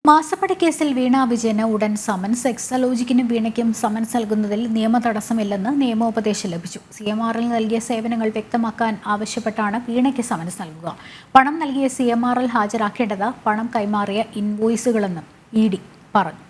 മാസപ്പടി കേസിൽ വീണ വിജയന് ഉടൻ സമൻസ്. എക്സലോജിക്കിനും വീണയ്ക്കും സമൻസ് നൽകുന്നതിൽ നിയമ തടസ്സമില്ലെന്ന് നിയമോപദേശം ലഭിച്ചു. CMRL നൽകിയ സേവനങ്ങൾ വ്യക്തമാക്കാൻ ആവശ്യപ്പെട്ടാണ് വീണയ്ക്ക് സമൻസ് നൽകുക. പണം നൽകിയ CMRL ഹാജരാക്കേണ്ടത് പണം കൈമാറിയ ഇൻവോയ്സുകളെന്നും ED പറഞ്ഞു.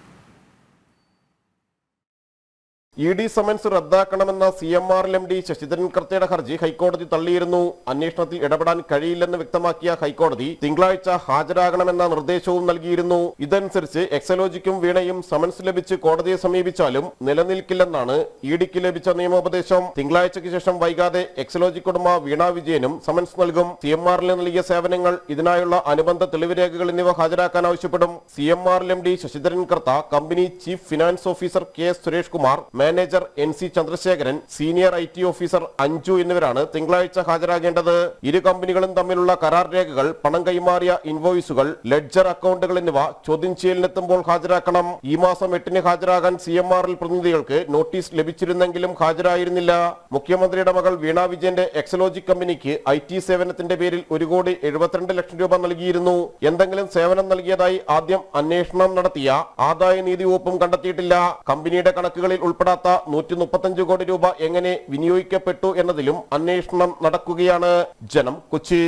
ED സമൻസ് റദ്ദാക്കണമെന്ന CMRL MD ശശിധരൻ കർത്തയുടെ ഹർജി ഹൈക്കോടതി തള്ളിയിരുന്നു. അന്വേഷണത്തിൽ ഇടപെടാൻ കഴിയില്ലെന്ന് വ്യക്തമാക്കിയ ഹൈക്കോടതി തിങ്കളാഴ്ച ഹാജരാകണമെന്ന നിർദ്ദേശവും നൽകിയിരുന്നു. ഇതനുസരിച്ച് എക്സലോജിക്കും വീണയും സമൻസ് ലഭിച്ച് കോടതിയെ സമീപിച്ചാലും നിലനിൽക്കില്ലെന്നാണ് EDക്ക് ലഭിച്ച നിയമോപദേശം. തിങ്കളാഴ്ചയ്ക്ക് ശേഷം വൈകാതെ എക്സലോജിക് ഉടമ വീണ വിജയനും സമൻസ് നൽകും. CMRL നൽകിയ സേവനങ്ങൾ, ഇതിനായുള്ള അനുബന്ധ തെളിവ് രേഖകൾ എന്നിവ ഹാജരാക്കാൻ ആവശ്യപ്പെടും. CMRL MD Sasidharan Kartha, company chief finance officer KS Suresh Kumar, manager NC Chandrasekharan, senior IT officer Anju എന്നിവരാണ് തിങ്കളാഴ്ച ഹാജരാകേണ്ടത്. ഇരു കമ്പനികളും തമ്മിലുള്ള കരാർ രേഖകൾ, പണം കൈമാറിയ ഇൻവോയ്സുകൾ, ലെഡ്ജർ അക്കൗണ്ടുകൾ എന്നിവ ചോദ്യം ചെയ്യലിനെത്തുമ്പോൾ ഹാജരാക്കണം. ഈ മാസം 8-ന് ഹാജരാകാൻ CMRL പ്രതിനിധികൾക്ക് നോട്ടീസ് ലഭിച്ചിരുന്നെങ്കിലും ഹാജരായിരുന്നില്ല. മുഖ്യമന്ത്രിയുടെ മകൾ വീണ വിജയന്റെ എക്സലോജിക് കമ്പനിക്ക് IT സേവനത്തിന്റെ പേരിൽ 1,72 ലക്ഷം രൂപ നൽകിയിരുന്നു. എന്തെങ്കിലും സേവനം നൽകിയതായി ആദ്യം അന്വേഷണം നടത്തിയ ആദായ നീതി വകുപ്പും കണ്ടെത്തിയിട്ടില്ല. കമ്പനിയുടെ കണക്കുകളിൽ ഉൾപ്പെടാത്ത 135 കോടി രൂപ എങ്ങനെ വിനിയോഗിക്കപ്പെട്ടു എന്നതിലും അന്വേഷണം നടക്കുകയാണ്. ജനം, കൊച്ചി.